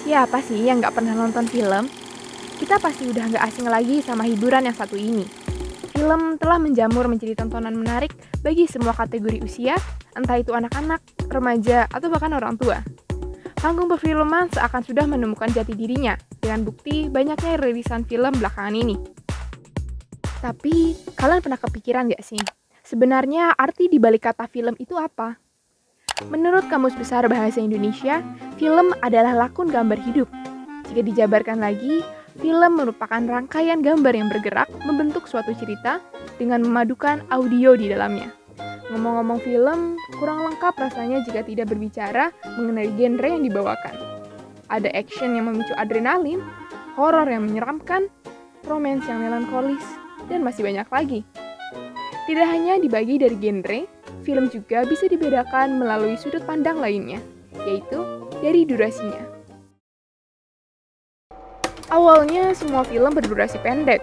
Siapa sih yang nggak pernah nonton film? Kita pasti udah nggak asing lagi sama hiburan yang satu ini. Film telah menjamur menjadi tontonan menarik bagi semua kategori usia, entah itu anak-anak, remaja, atau bahkan orang tua. Panggung perfilman seakan sudah menemukan jati dirinya, dengan bukti banyaknya rilisan film belakangan ini. Tapi, kalian pernah kepikiran nggak sih? Sebenarnya arti di balik kata film itu apa? Menurut Kamus Besar Bahasa Indonesia, film adalah lakon gambar hidup. Jika dijabarkan lagi, film merupakan rangkaian gambar yang bergerak membentuk suatu cerita dengan memadukan audio di dalamnya. Ngomong-ngomong film, kurang lengkap rasanya jika tidak berbicara mengenai genre yang dibawakan. Ada action yang memicu adrenalin, horor yang menyeramkan, romance yang melankolis, dan masih banyak lagi. Tidak hanya dibagi dari genre, film juga bisa dibedakan melalui sudut pandang lainnya, yaitu dari durasinya. Awalnya semua film berdurasi pendek,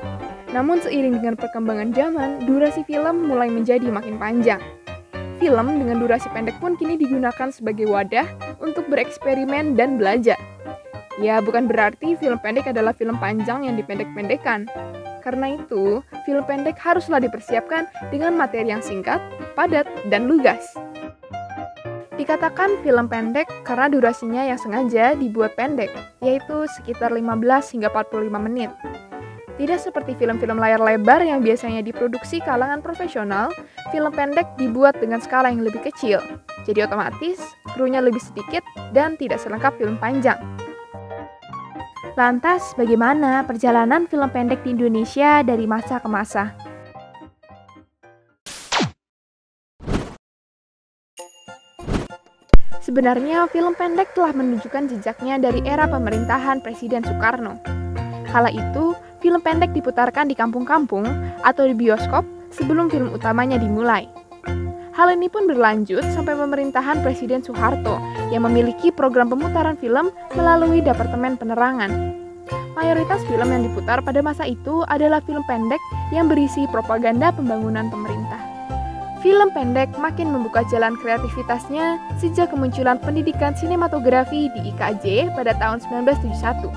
namun seiring dengan perkembangan zaman, durasi film mulai menjadi makin panjang. Film dengan durasi pendek pun kini digunakan sebagai wadah untuk bereksperimen dan belajar. Ya, bukan berarti film pendek adalah film panjang yang dipendek-pendekkan. Karena itu, film pendek haruslah dipersiapkan dengan materi yang singkat, padat, dan lugas. Dikatakan film pendek karena durasinya yang sengaja dibuat pendek, yaitu sekitar 15 hingga 45 menit. Tidak seperti film-film layar lebar yang biasanya diproduksi kalangan profesional, film pendek dibuat dengan skala yang lebih kecil. Jadi otomatis, krunya lebih sedikit dan tidak selengkap film panjang. Lantas, bagaimana perjalanan film pendek di Indonesia dari masa ke masa? Sebenarnya, film pendek telah menunjukkan jejaknya dari era pemerintahan Presiden Soekarno. Kala itu, film pendek diputarkan di kampung-kampung atau di bioskop sebelum film utamanya dimulai. Hal ini pun berlanjut sampai pemerintahan Presiden Soeharto yang memiliki program pemutaran film melalui Departemen Penerangan. Mayoritas film yang diputar pada masa itu adalah film pendek yang berisi propaganda pembangunan pemerintah. Film pendek makin membuka jalan kreativitasnya sejak kemunculan pendidikan sinematografi di IKJ pada tahun 1971.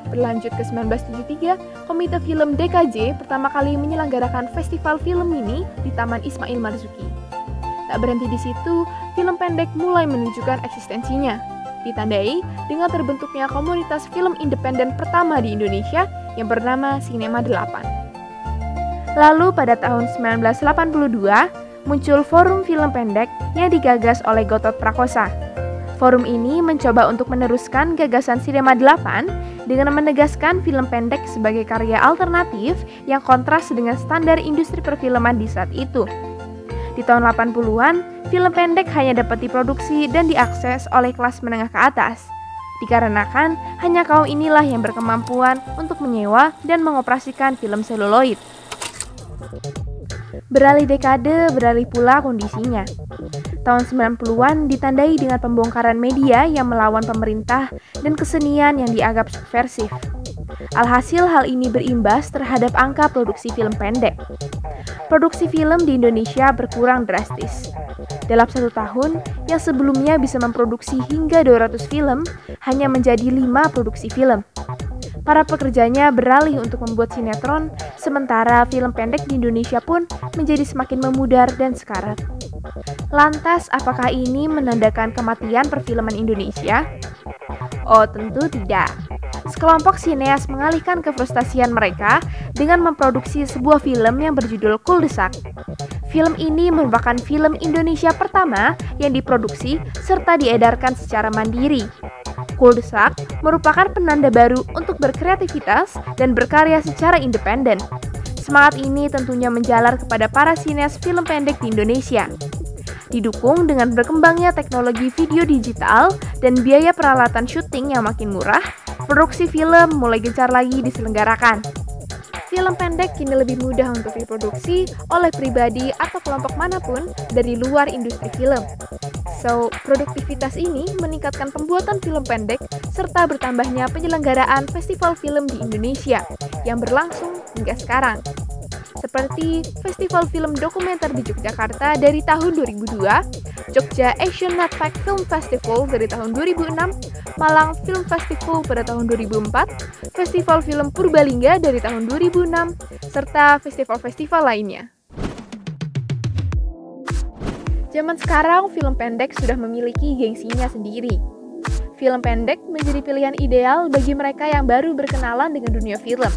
Berlanjut ke 1973, Komite Film DKJ pertama kali menyelenggarakan festival film mini di Taman Ismail Marzuki. Tak berhenti di situ, film pendek mulai menunjukkan eksistensinya, ditandai dengan terbentuknya komunitas film independen pertama di Indonesia yang bernama Cinema 8. Lalu pada tahun 1982, muncul Forum Film Pendek yang digagas oleh Gatot Prakosa. Forum ini mencoba untuk meneruskan gagasan Cinema 8 dengan menegaskan film pendek sebagai karya alternatif yang kontras dengan standar industri perfilman di saat itu. Di tahun 80-an, film pendek hanya dapat diproduksi dan diakses oleh kelas menengah ke atas. Dikarenakan hanya kaum inilah yang berkemampuan untuk menyewa dan mengoperasikan film seluloid. Beralih dekade, beralih pula kondisinya. Tahun 90-an ditandai dengan pembongkaran media yang melawan pemerintah dan kesenian yang dianggap subversif. Alhasil hal ini berimbas terhadap angka produksi film pendek. Produksi film di Indonesia berkurang drastis. Dalam satu tahun, yang sebelumnya bisa memproduksi hingga 200 film, hanya menjadi 5 produksi film. Para pekerjanya beralih untuk membuat sinetron, sementara film pendek di Indonesia pun menjadi semakin memudar dan sekarat. Lantas, apakah ini menandakan kematian perfilman Indonesia? Oh, tentu tidak. Sekelompok sineas mengalihkan kefrustasian mereka dengan memproduksi sebuah film yang berjudul Kuldesak. Film ini merupakan film Indonesia pertama yang diproduksi serta diedarkan secara mandiri. Kuldesak merupakan penanda baru untuk berkreativitas dan berkarya secara independen. Semangat ini tentunya menjalar kepada para sineas film pendek di Indonesia. Didukung dengan berkembangnya teknologi video digital dan biaya peralatan syuting yang makin murah, produksi film mulai gencar lagi diselenggarakan. Film pendek kini lebih mudah untuk diproduksi oleh pribadi atau kelompok manapun dari luar industri film. So, produktivitas ini meningkatkan pembuatan film pendek serta bertambahnya penyelenggaraan festival film di Indonesia yang berlangsung hingga sekarang. Seperti Festival Film Dokumenter di Yogyakarta dari tahun 2002 Jogja Asian Netpack Film Festival dari tahun 2006, Malang Film Festival pada tahun 2004, Festival Film Purbalingga dari tahun 2006, serta festival-festival lainnya. Zaman sekarang, film pendek sudah memiliki gengsinya sendiri. Film pendek menjadi pilihan ideal bagi mereka yang baru berkenalan dengan dunia film,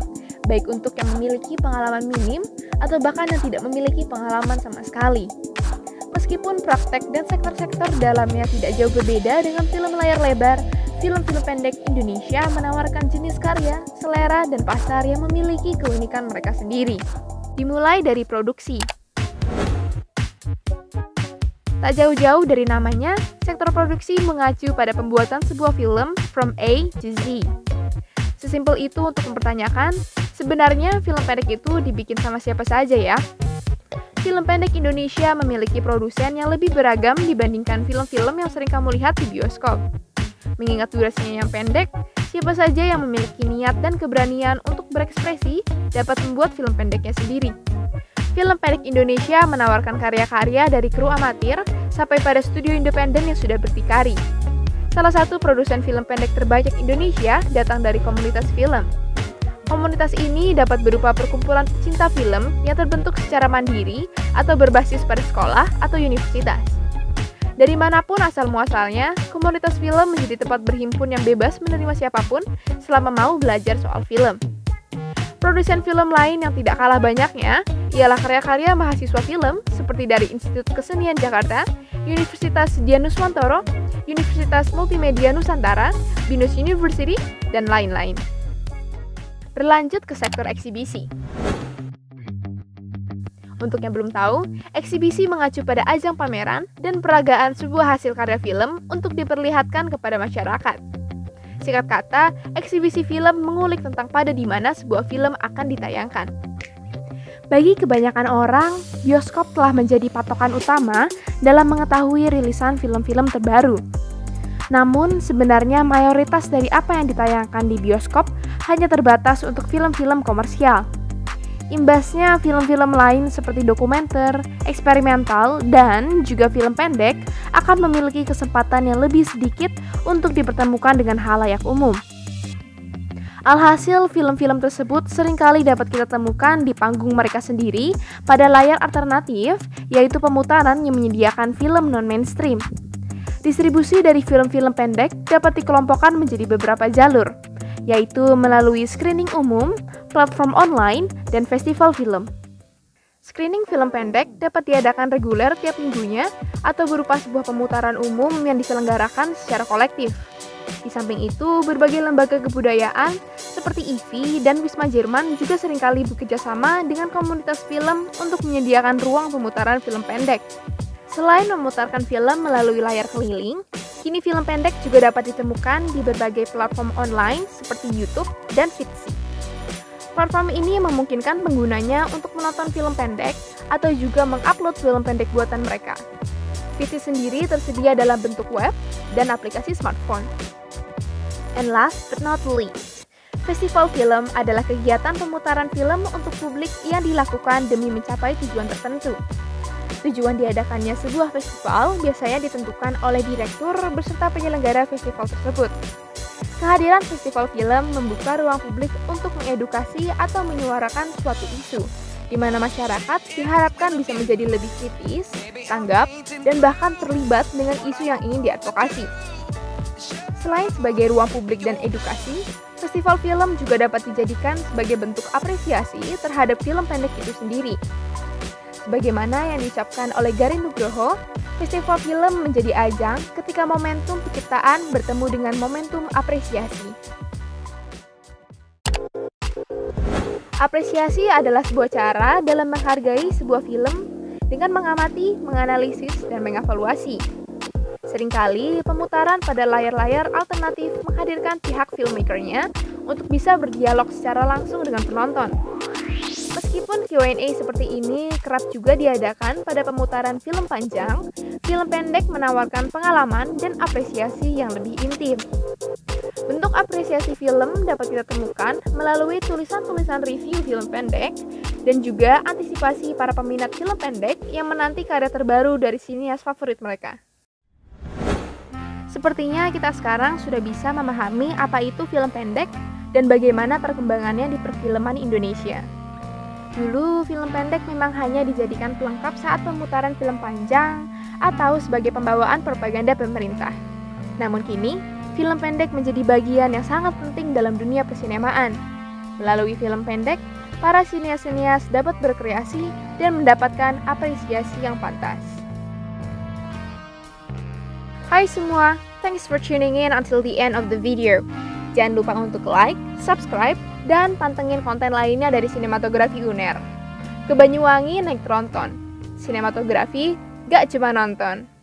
baik untuk yang memiliki pengalaman minim atau bahkan yang tidak memiliki pengalaman sama sekali. Meskipun praktek dan sektor-sektor dalamnya tidak jauh berbeda dengan film layar lebar, film-film pendek Indonesia menawarkan jenis karya, selera, dan pasar yang memiliki keunikan mereka sendiri. Dimulai dari produksi. Tak jauh-jauh dari namanya, sektor produksi mengacu pada pembuatan sebuah film from A to Z. Sesimpel itu untuk mempertanyakan, sebenarnya film pendek itu dibikin sama siapa saja ya? Film pendek Indonesia memiliki produsen yang lebih beragam dibandingkan film-film yang sering kamu lihat di bioskop. Mengingat durasinya yang pendek, siapa saja yang memiliki niat dan keberanian untuk berekspresi dapat membuat film pendeknya sendiri. Film pendek Indonesia menawarkan karya-karya dari kru amatir sampai pada studio independen yang sudah berdikari. Salah satu produsen film pendek terbanyak Indonesia datang dari komunitas film. Komunitas ini dapat berupa perkumpulan pecinta film yang terbentuk secara mandiri atau berbasis pada sekolah atau universitas. Dari manapun asal-muasalnya, komunitas film menjadi tempat berhimpun yang bebas menerima siapapun selama mau belajar soal film. Produsen film lain yang tidak kalah banyaknya ialah karya-karya mahasiswa film seperti dari Institut Kesenian Jakarta, Universitas Dianuswantoro, Universitas Multimedia Nusantara, BINUS University, dan lain-lain. Berlanjut ke sektor eksibisi. Untuk yang belum tahu, eksibisi mengacu pada ajang pameran dan peragaan sebuah hasil karya film untuk diperlihatkan kepada masyarakat. Singkat kata, eksibisi film mengulik tentang pada di mana sebuah film akan ditayangkan. Bagi kebanyakan orang, bioskop telah menjadi patokan utama dalam mengetahui rilisan film-film terbaru. Namun, sebenarnya mayoritas dari apa yang ditayangkan di bioskop hanya terbatas untuk film-film komersial. Imbasnya, film-film lain seperti dokumenter, eksperimental, dan juga film pendek akan memiliki kesempatan yang lebih sedikit untuk dipertemukan dengan halayak umum. Alhasil, film-film tersebut seringkali dapat kita temukan di panggung mereka sendiri pada layar alternatif, yaitu pemutaran yang menyediakan film non-mainstream. Distribusi dari film-film pendek dapat dikelompokkan menjadi beberapa jalur, yaitu melalui screening umum, platform online, dan festival film. Screening film pendek dapat diadakan reguler tiap minggunya atau berupa sebuah pemutaran umum yang diselenggarakan secara kolektif. Di samping itu, berbagai lembaga kebudayaan seperti IFI dan Wisma Jerman juga seringkali bekerjasama dengan komunitas film untuk menyediakan ruang pemutaran film pendek. Selain memutarkan film melalui layar keliling, kini film pendek juga dapat ditemukan di berbagai platform online seperti YouTube dan Vitsy. Platform ini memungkinkan penggunanya untuk menonton film pendek atau juga mengupload film pendek buatan mereka. Vitsy sendiri tersedia dalam bentuk web dan aplikasi smartphone. And last but not least, festival film adalah kegiatan pemutaran film untuk publik yang dilakukan demi mencapai tujuan tertentu. Tujuan diadakannya sebuah festival biasanya ditentukan oleh direktur beserta penyelenggara festival tersebut. Kehadiran festival film membuka ruang publik untuk mengedukasi atau menyuarakan suatu isu, di mana masyarakat diharapkan bisa menjadi lebih kritis, tanggap, dan bahkan terlibat dengan isu yang ingin diadvokasi. Selain sebagai ruang publik dan edukasi, festival film juga dapat dijadikan sebagai bentuk apresiasi terhadap film pendek itu sendiri. Sebagaimana yang diucapkan oleh Garin Nugroho, festival film menjadi ajang ketika momentum penciptaan bertemu dengan momentum apresiasi. Apresiasi adalah sebuah cara dalam menghargai sebuah film dengan mengamati, menganalisis, dan mengevaluasi. Seringkali, pemutaran pada layar-layar alternatif menghadirkan pihak filmmakernya untuk bisa berdialog secara langsung dengan penonton. Meskipun Q&A seperti ini kerap juga diadakan pada pemutaran film panjang, film pendek menawarkan pengalaman dan apresiasi yang lebih intim. Bentuk apresiasi apresiasi film dapat kita temukan melalui tulisan-tulisan review film pendek dan juga antisipasi para peminat film pendek yang menanti karya terbaru dari sinias favorit mereka. Sepertinya kita sekarang sudah bisa memahami apa itu film pendek dan bagaimana perkembangannya di perfilman Indonesia. Dulu, film pendek memang hanya dijadikan pelengkap saat pemutaran film panjang atau sebagai pembawaan propaganda pemerintah. Namun kini, film pendek menjadi bagian yang sangat penting dalam dunia persinemaan. Melalui film pendek, para sinias-sinias dapat berkreasi dan mendapatkan apresiasi yang pantas. Hai semua, thanks for tuning in until the end of the video. Jangan lupa untuk like, subscribe, dan pantengin konten lainnya dari Sinematografi UNER. Ke Banyuwangi naik tronton. Sinematografi gak cuma nonton.